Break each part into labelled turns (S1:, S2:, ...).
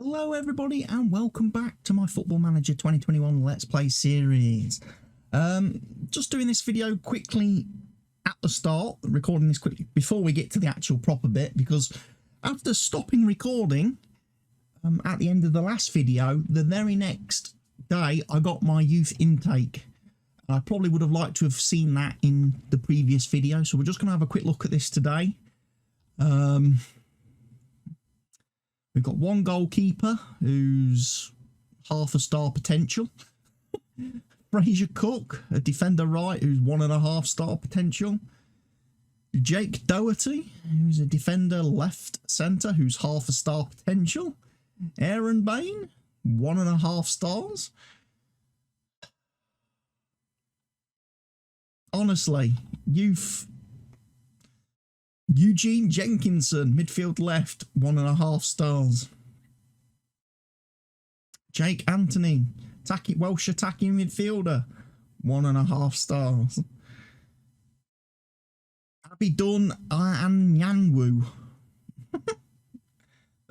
S1: Hello everybody and welcome back to my Football Manager 2021 Let's Play series. Just doing this video quickly at the start, recording this quickly before we get to the actual proper bit, because after stopping recording at the end of the last video, the very next day I got my youth intake. I probably would have liked to have seen that in the previous video, so we're just going to have a quick look at this today. We've got one goalkeeper who's half a star potential. Fraser Cook, a defender right, who's 1.5 star potential. Jake Doherty, who's a defender left centre, who's half a star potential. Aaron Bain, 1.5 stars. Honestly, youth. Eugene Jenkinson, midfield left, 1.5 stars. Jake Anthony, Welsh attacking midfielder, 1.5 stars. Abidun Anyanwu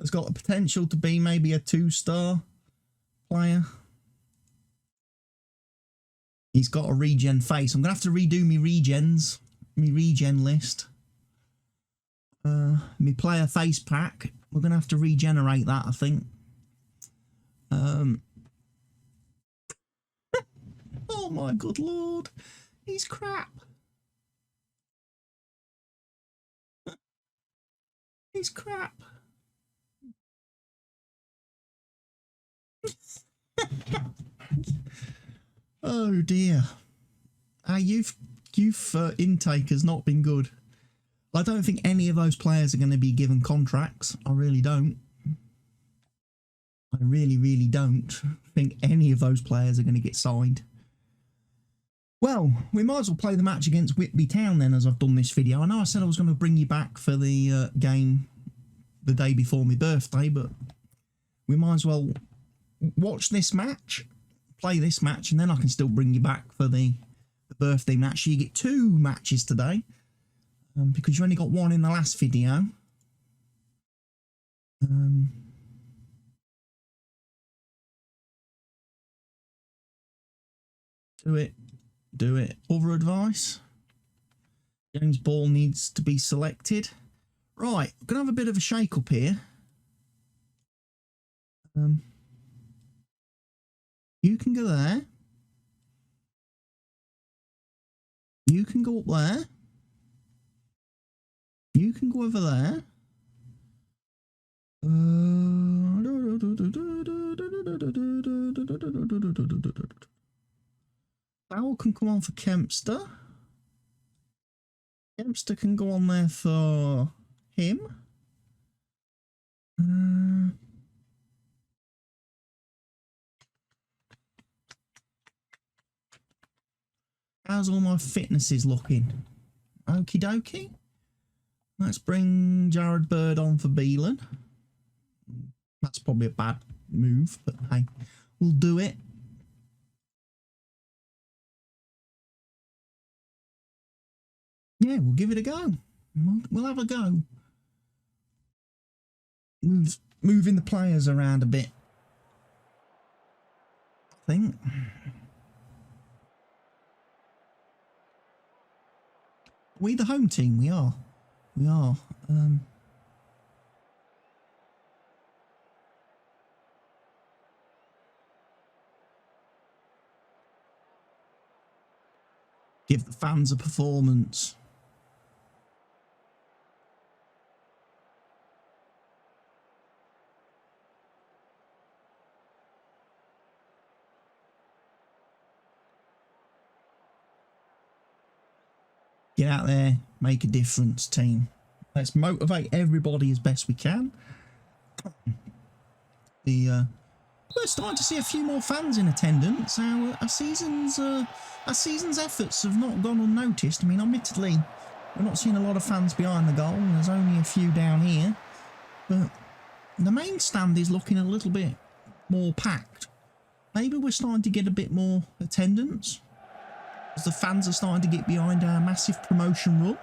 S1: has got the potential to be maybe a 2-star player. He's got a regen face. I'm going to have to redo my regen list. My player face pack, we're going to have to regenerate that, I think. Oh my good lord, he's crap. He's crap. Oh dear. Our youth intake has not been good. I don't think any of those players are going to be given contracts. I really don't. I really don't think any of those players are going to get signed. Well, we might as well play the match against Whitby Town then, as I've done this video. I know I said I was going to bring you back for the game the day before my birthday, but we might as well watch this match, play this match, and then I can still bring you back for the birthday match. So you get 2 matches today. Because you only got 1 in the last video. Do it. Other advice. James Ball needs to be selected. Right, I'm going to have a bit of a shake up here. You can go there. You can go up there. You can go over there. Foul can come on for Kempster. Kempster can go on there for him. How's all my fitnesses looking? Okie dokie. Let's bring Jared Bird on for Beelan. That's probably a bad move, but hey, we'll do it. Yeah, we'll give it a go. We'll have a go. Moving the players around a bit, I think. Are we the home team? We are. We are. Give the fans a performance. Get out there, make a difference, team. Let's motivate everybody as best we can. We're starting to see a few more fans in attendance. Our season's efforts have not gone unnoticed. I mean, admittedly, we're not seeing a lot of fans behind the goal. There's only a few down here, but the main stand is looking a little bit more packed. Maybe we're starting to get a bit more attendance, as the fans are starting to get behind our massive promotion run,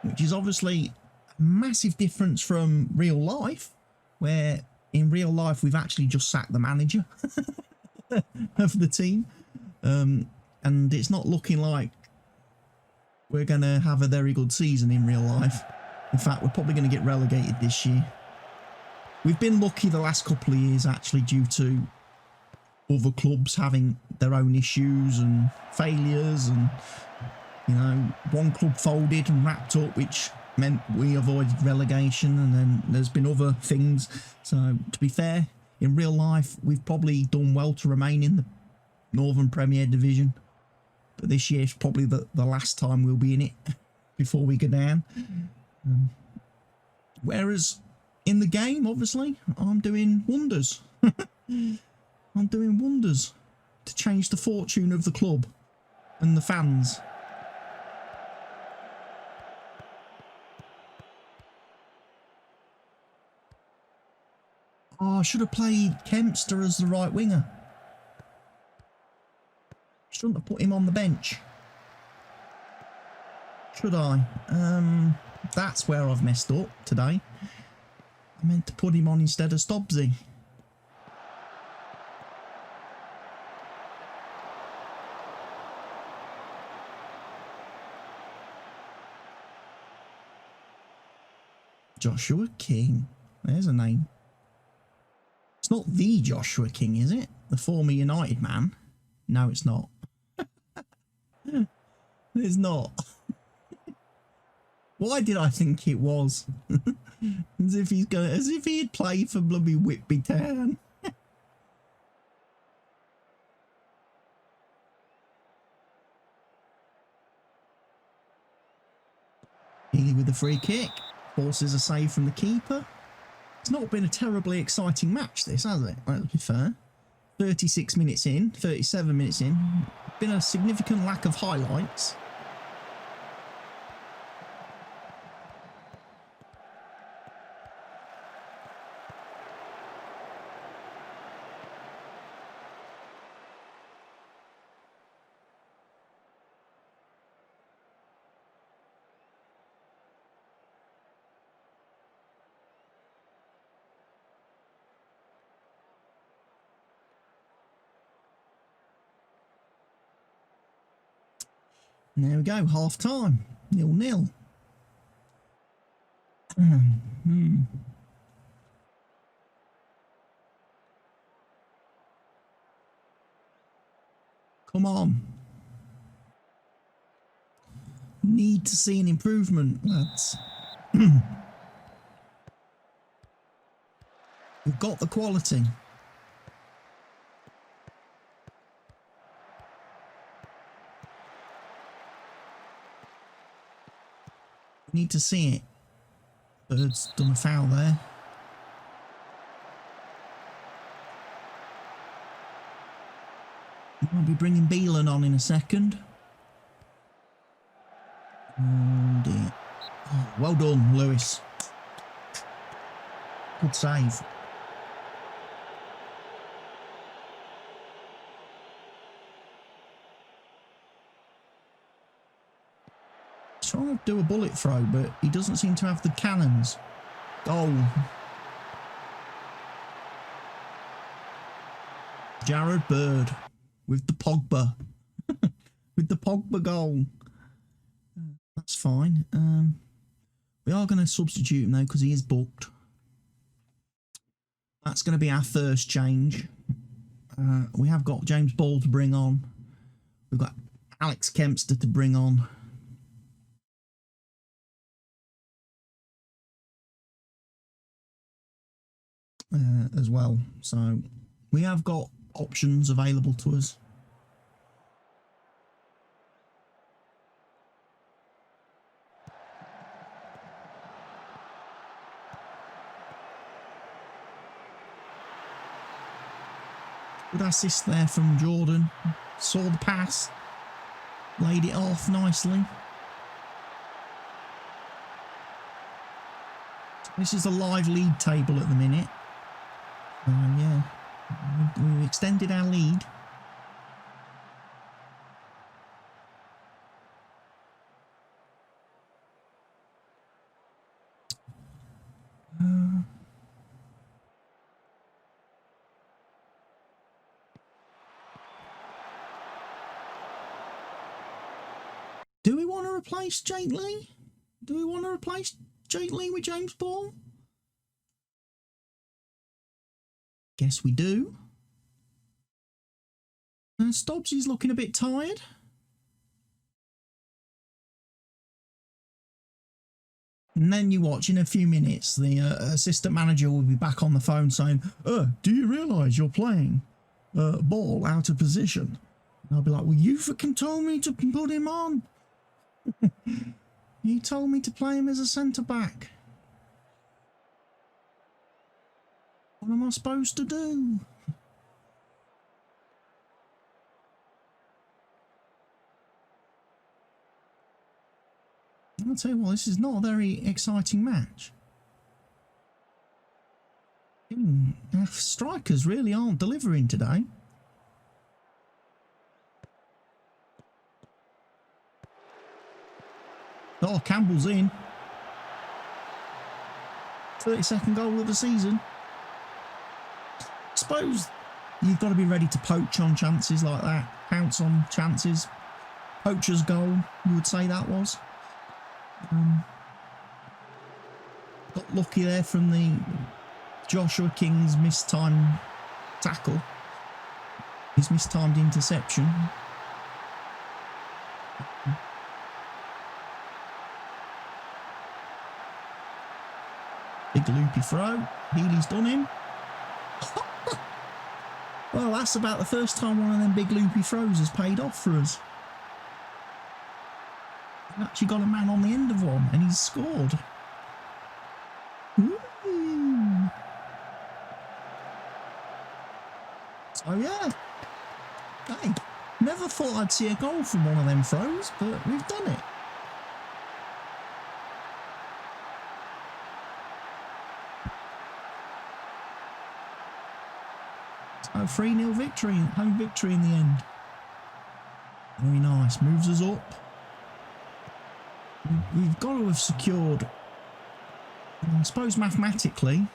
S1: which is obviously a massive difference from real life, where in real life, we've actually just sacked the manager of the team. And it's not looking like we're going to have a very good season in real life. In fact, we're probably going to get relegated this year. We've been lucky the last couple of years, actually, due to other clubs having their own issues and failures. And, you know, one club folded and wrapped up, which meant we avoided relegation. And then there's been other things. So, to be fair, in real life, we've probably done well to remain in the Northern Premier Division. But this year is probably the last time we'll be in it before we go down. Whereas in the game, obviously, I'm doing wonders. I'm doing wonders to change the fortune of the club and the fans. Oh, I should have played Kempster as the right winger. Shouldn't have put him on the bench. Should I? That's where I've messed up today. I meant to put him on instead of Stobbsy. Joshua King. There's a name. It's not the Joshua King, is it? The former United man? No, it's not. It's not. Why did I think it was? As if he had played for bloody Whitby Town. Healy with the free kick. Forces a save from the keeper. It's not been a terribly exciting match, this, has it? Let's be fair. 36 minutes in, 37 minutes in. Been a significant lack of highlights. There we go, half time, 0-0. Come on. Need to see an improvement, lads. We've got the quality. We need to see it. Bird's done a foul there. I'll be bringing Beelan on in a second. Oh dear. Oh, well done, Lewis. Good save. Trying to do a bullet throw, but he doesn't seem to have the cannons. Goal. Jared Bird with the Pogba. With the Pogba goal. That's fine. We are going to substitute him though because he is booked. That's going to be our first change. We have got James Ball to bring on. We've got Alex Kempster to bring on. As well, so we have got options available to us. Good assist there from Jordan. Saw the pass, laid it off nicely. This is a live league table at the minute. Yeah, we've extended our lead. replace Jake Lee? Do we want to replace Jake Lee with James Ball? Guess we do. And Stobbsy's looking a bit tired. And then you watch, in a few minutes, the assistant manager will be back on the phone saying, do you realise you're playing Ball out of position? And I'll be like, well, you fucking told me to put him on. You told me to play him as a centre-back. What am I supposed to do? I'll tell you what, this is not a very exciting match. Our strikers really aren't delivering today. Oh, Campbell's in. 32nd goal of the season. I suppose you've got to be ready to poach on chances like that. Pounce on chances. Poacher's goal, you would say that was. Got lucky there from the Joshua King's mistimed tackle. His mistimed interception. Big loopy throw. Healy's done him. Well, that's about the first time one of them big loopy throws has paid off for us. We've actually got a man on the end of one, and he's scored. Ooh. So yeah. Hey, never thought I'd see a goal from one of them throws, but we've done it. So 3-0 victory, home victory in the end. Very nice, moves us up. We've got to have secured, I suppose mathematically,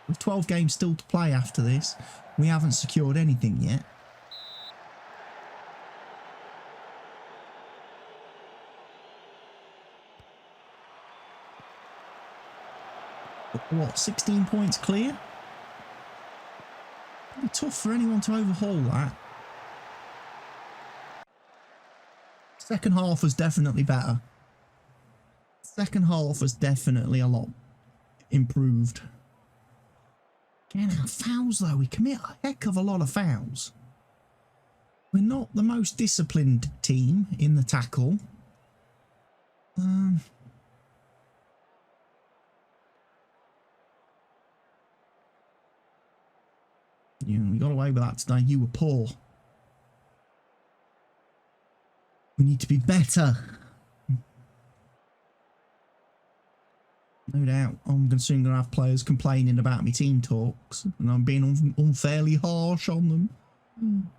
S1: with 12 games still to play after this, we haven't secured anything yet. What, 16 points clear? It'll be tough for anyone to overhaul that. Second half was definitely better. Second half was definitely a lot improved. Again, our fouls though, we commit a heck of a lot of fouls. We're not the most disciplined team in the tackle. We got away with that today. You were poor. We need to be better. No doubt, I'm soon going to have players complaining about me team talks, and I'm being unfairly harsh on them.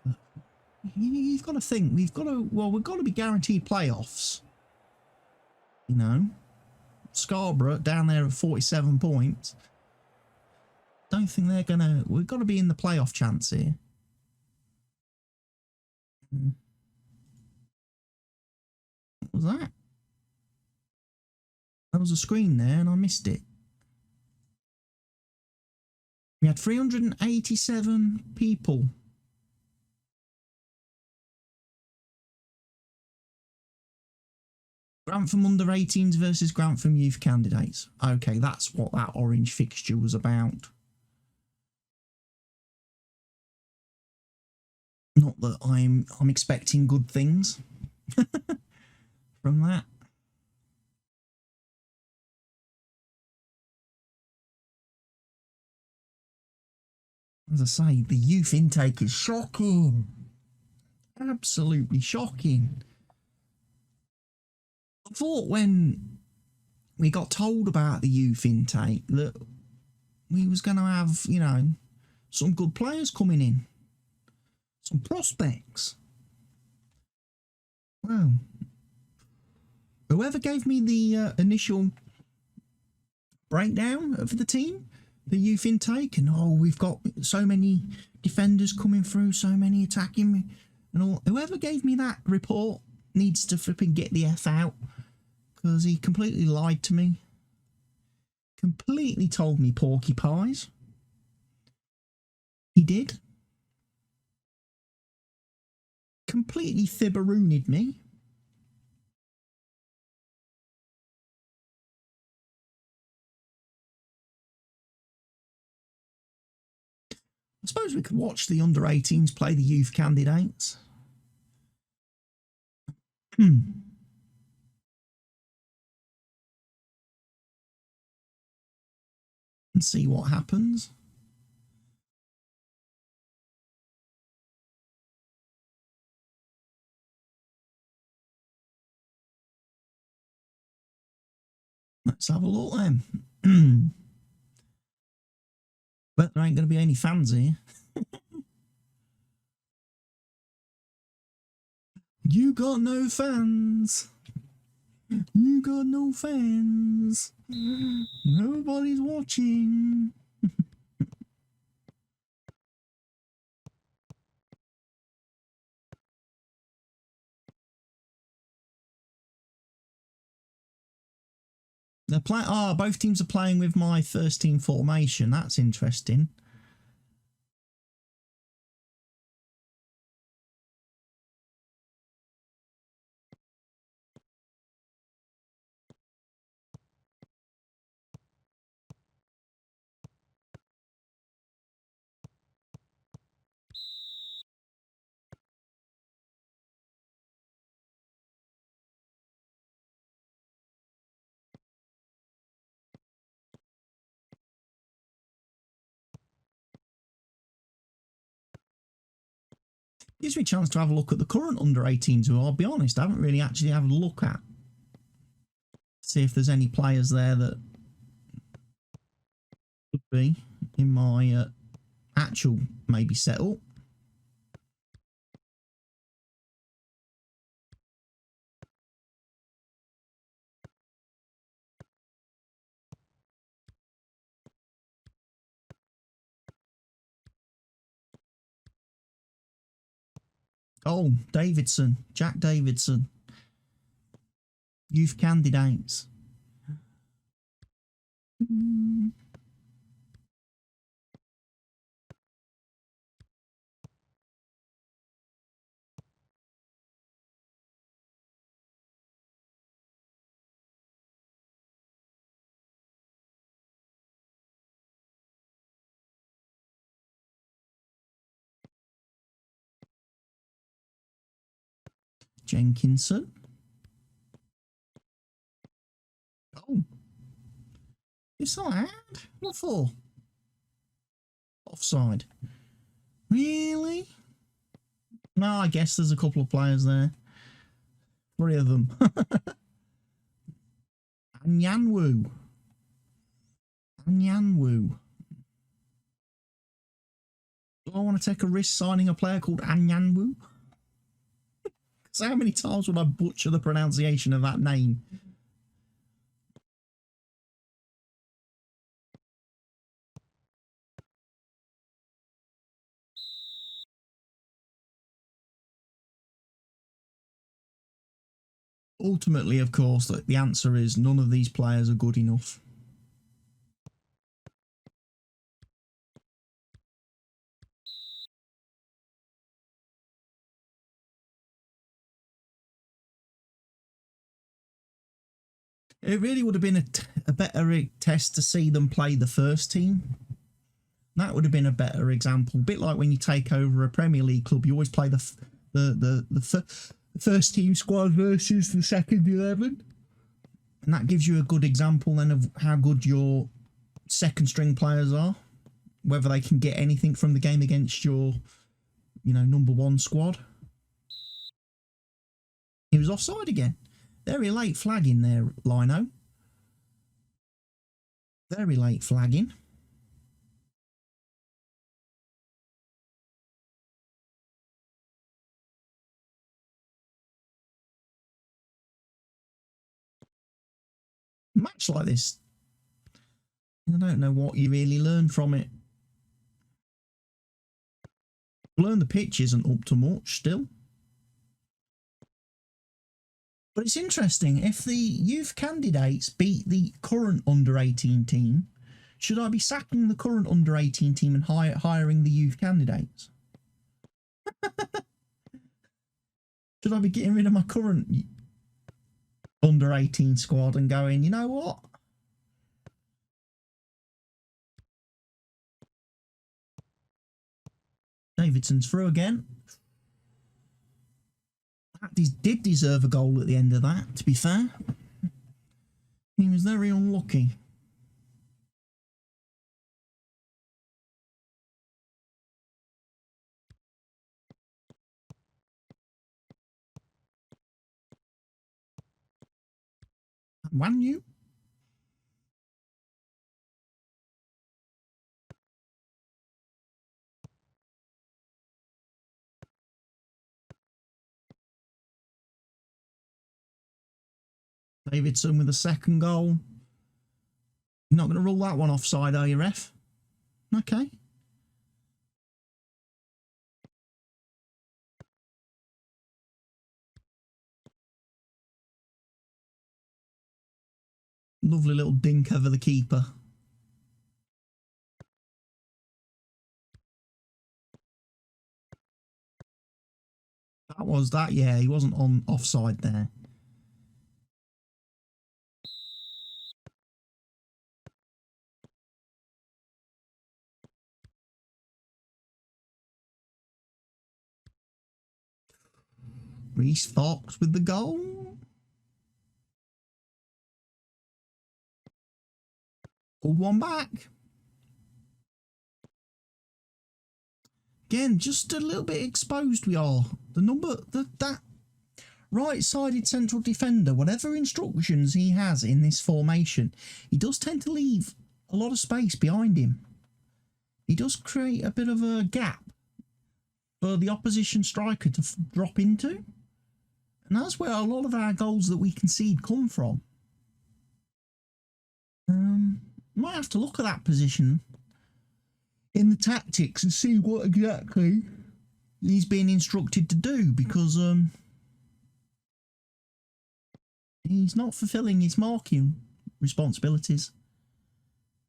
S1: But you've got to think, we've got to be guaranteed playoffs. You know, Scarborough down there at 47 points. Don't think they're gonna. We've got to be in the playoff chance here. What was that? There was a screen there and I missed it. We had 387 people. Grantham under 18s versus Grantham youth candidates. Okay, that's what that orange fixture was about. Not that I'm expecting good things from that. As I say, the youth intake is shocking. Absolutely shocking. I thought when we got told about the youth intake that we was going to have, you know, some good players coming in. Some prospects. Well, whoever gave me the initial breakdown of the team, the youth intake, and we've got so many defenders coming through, so many attacking me, and all. Whoever gave me that report, needs to flipping get the F out, because he completely lied to me. Completely told me porky pies. He did. Completely fibberooned me. I suppose we could watch the under-18s play the youth candidates. And see what happens. Let's have a look then. But there ain't going to be any fans here. You got no fans. You got no fans. Nobody's watching. They're playing. Oh, both teams are playing with my first team formation. That's interesting. Gives me a chance to have a look at the current under-18s, who I'll be honest, I haven't really actually had a look at. See if there's any players there that could be in my actual maybe setup. Oh, Davidson, Jack Davidson. Youth candidates. Jenkinson. Oh. Offside? What for? Offside. Really? No, I guess there's a couple of players there. 3 of them. Anyanwu. Anyanwu. Do I want to take a risk signing a player called Anyanwu? So how many times would I butcher the pronunciation of that name? Ultimately, of course, the answer is none of these players are good enough. It really would have been a better test to see them play the first team. That would have been a better example. A bit like when you take over a Premier League club, you always play the first team squad versus the second 11. And that gives you a good example then of how good your second string players are. Whether they can get anything from the game against your, number 1 squad. He was offside again. Very late flagging there, Lino. Very late flagging. A match like this, I don't know what you really learn from it. Learn the pitch isn't up to much still. But it's interesting, if the youth candidates beat the current under-18 team, should I be sacking the current under-18 team and hiring the youth candidates? Should I be getting rid of my current under-18 squad and going, you know what? Davidson's through again. That did deserve a goal at the end of that, to be fair. He was very unlucky. Wanyu? Davidson with a second goal. You're not going to rule that one offside, are you, ref? Okay. Lovely little dink over the keeper. That was that, yeah, he wasn't on offside there. Reece Fox with the goal. Pulled one back. Again, just a little bit exposed we are. That right-sided central defender, whatever instructions he has in this formation, he does tend to leave a lot of space behind him. He does create a bit of a gap for the opposition striker to drop into. And that's where a lot of our goals that we concede come from. Might have to look at that position in the tactics and see what exactly he's being instructed to do, because he's not fulfilling his marking responsibilities.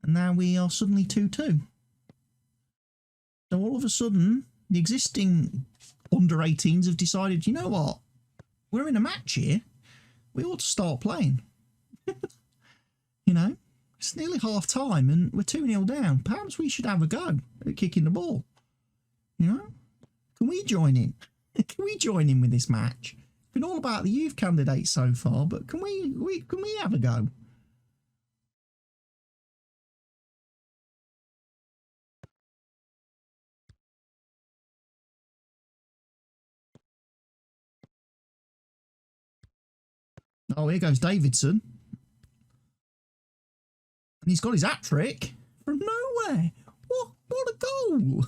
S1: And now we are suddenly 2-2. So all of a sudden, the existing under-18s have decided, you know what? We're in a match here. We ought to start playing. You know? It's nearly half time and we're 2-0 down. Perhaps we should have a go at kicking the ball. You know? Can we join in? Can we join in with this match? It's been all about the youth candidates so far, but can we have a go? Oh, here goes Davidson. And he's got his hat-trick from nowhere. What a goal!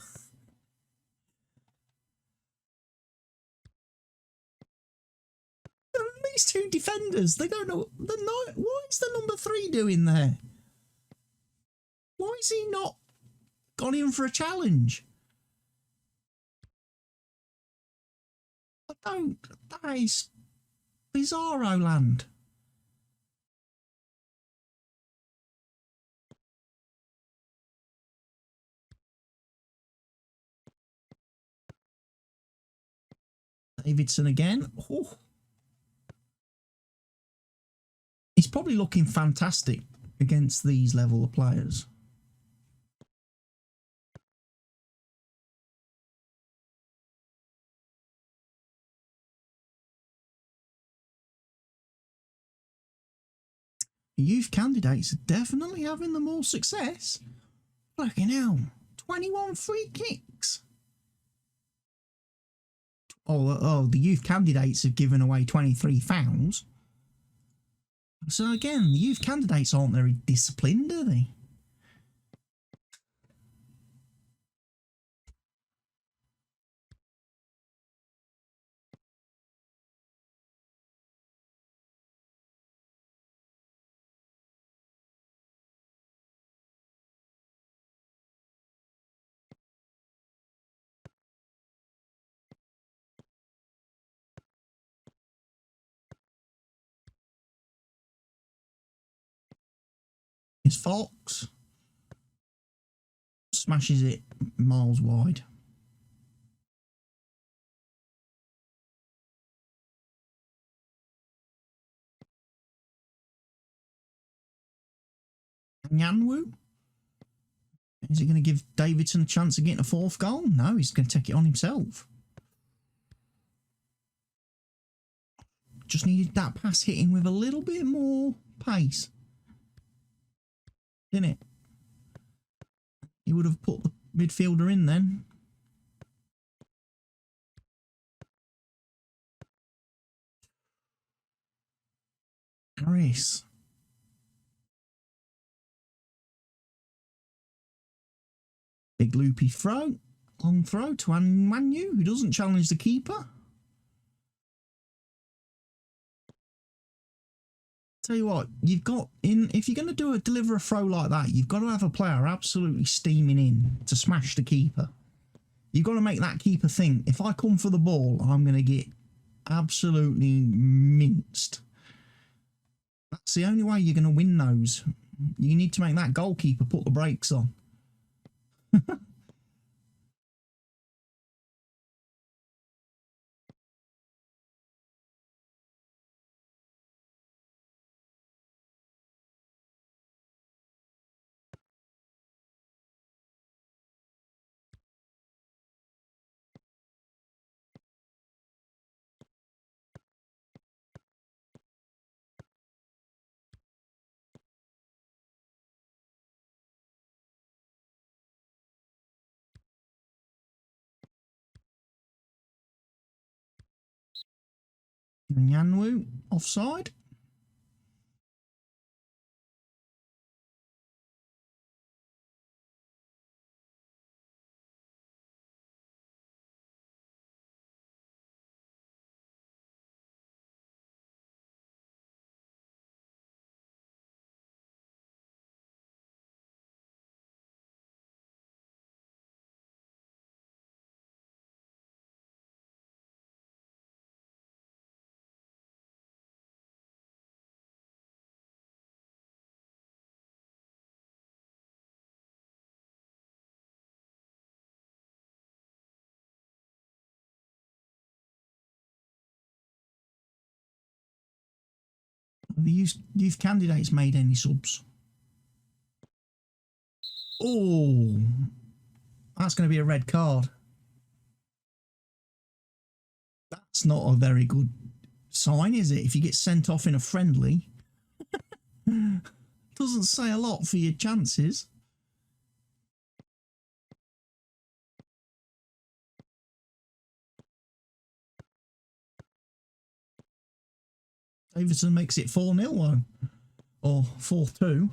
S1: These two defenders, they don't know. What is the number 3 doing there? Why is he not gone in for a challenge? I don't. That is bizarro land. Davidson again. Oh. He's probably looking fantastic against these level of players. The youth candidates are definitely having the more success. Fucking hell. 21 free kicks. Oh, the youth candidates have given away 23 fouls. So again, the youth candidates aren't very disciplined, are they? Is Fox. Smashes it miles wide. Nyanwu? Is he going to give Davidson a chance of getting a fourth goal? No, he's going to take it on himself. Just needed that pass hitting with a little bit more pace. Didn't it? He would have put the midfielder in then. Harris. Big loopy throw. Long throw to Manu, who doesn't challenge the keeper. Tell you what, you've got in, if you're going to deliver a throw like that, you've got to have a player absolutely steaming in to smash the keeper. You've got to make that keeper think, if I come for the ball, I'm going to get absolutely minced. That's the only way you're going to win those. You need to make that goalkeeper put the brakes on. Nyanwu, offside. Have the youth candidates made any subs? Oh, that's going to be a red card. That's not a very good sign, is it? If you get sent off in a friendly, doesn't say a lot for your chances. Davidson makes it 4-0 or 4-2.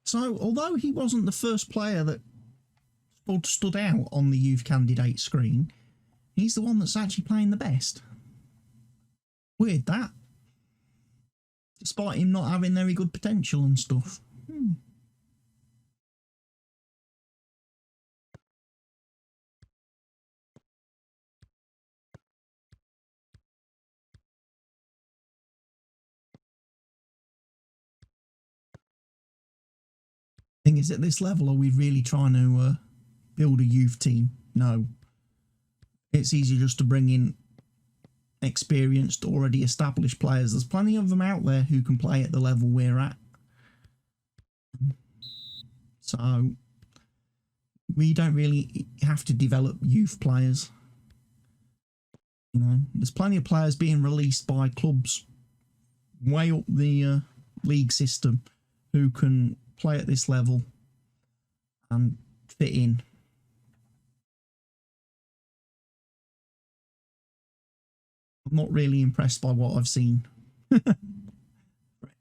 S1: So, although he wasn't the first player that stood out on the youth candidate screen, he's the one that's actually playing the best. Weird that. Despite him not having very good potential and stuff. I think it's at this level, are we really trying to build a youth team? No. It's easy just to bring in experienced, already established players. There's plenty of them out there who can play at the level we're at. So we don't really have to develop youth players. You know, there's plenty of players being released by clubs way up the league system who can play at this level and fit in. I'm not really impressed by what I've seen for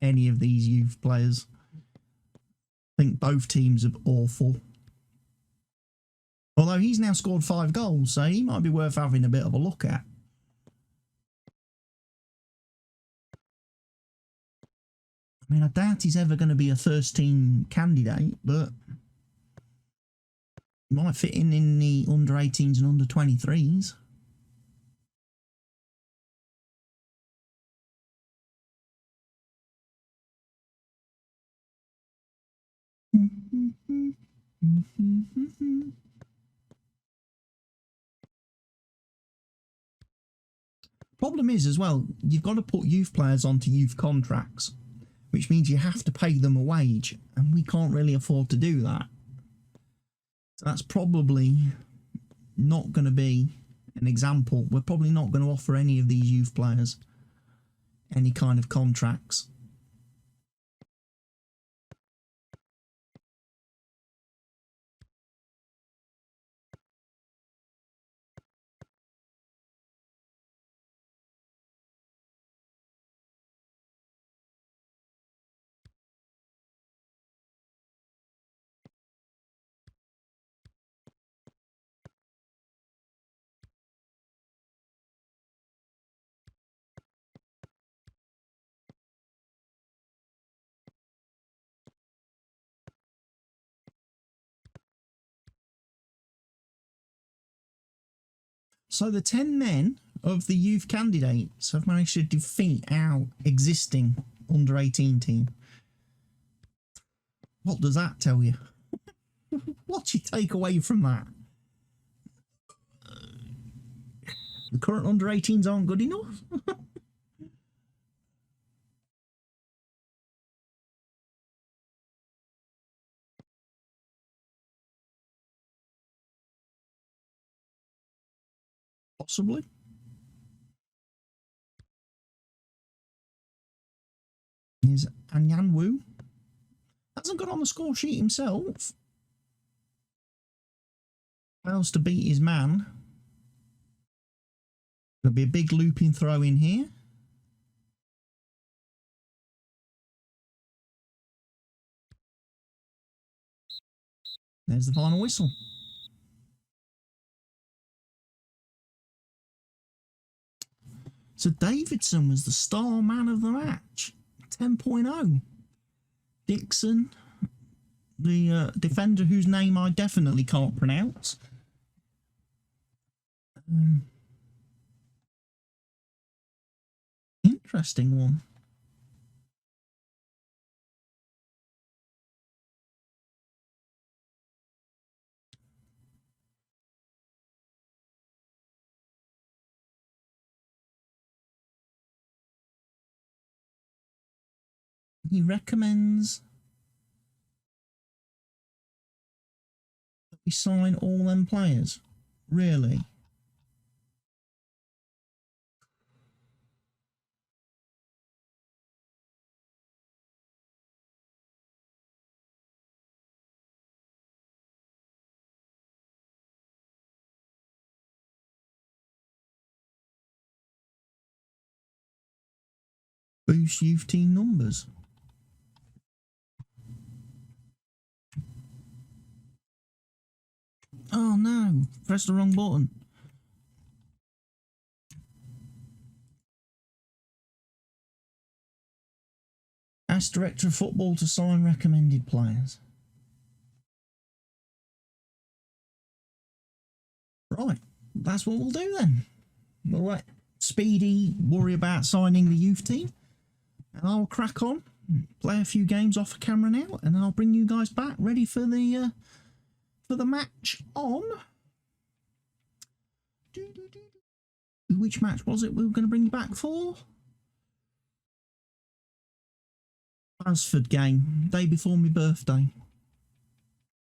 S1: any of these youth players. I think both teams are awful. Although he's now scored 5 goals, so he might be worth having a bit of a look at. I mean, I doubt he's ever going to be a first team candidate, but Might fit in the under 18s and under 23s. Problem is as well, you've got to put youth players onto youth contracts, which means you have to pay them a wage, and we can't really afford to do that. So that's probably not going to be an example. We're probably not going to offer any of these youth players any kind of contracts. So the 10 men of the youth candidates have managed to defeat our existing under 18 team. What does that tell you? What do you take away from that? The current under 18s aren't good enough? Possibly. Here's Anyan Wu. Hasn't got on the score sheet himself. Fails to beat his man. There'll be a big looping throw in here. There's the final whistle. So Davidson was the star man of the match. 10.0. Dixon, the defender whose name I definitely can't pronounce. Interesting one. He recommends that we sign all them players. Really? Boost youth team numbers. Oh no, pressed the wrong button. Ask Director of Football to sign recommended players. Right, that's what we'll do then. We'll let Speedy worry about signing the youth team, and I'll crack on, play a few games off camera now, and I'll bring you guys back ready for the match on. Which match was it we were going to bring you back for? Basford game, day before my birthday.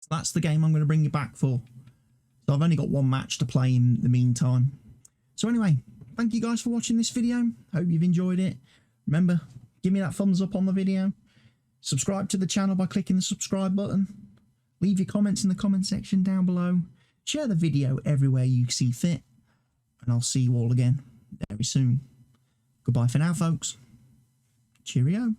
S1: So that's the game I'm going to bring you back for. So I've only got one match to play in the meantime. So anyway, thank you guys for watching this video. Hope you've enjoyed it. Remember, give me that thumbs up on the video. Subscribe to the channel by clicking the subscribe button. Leave your comments in the comment section down below. Share the video everywhere you see fit. And I'll see you all again very soon. Goodbye for now, folks. Cheerio.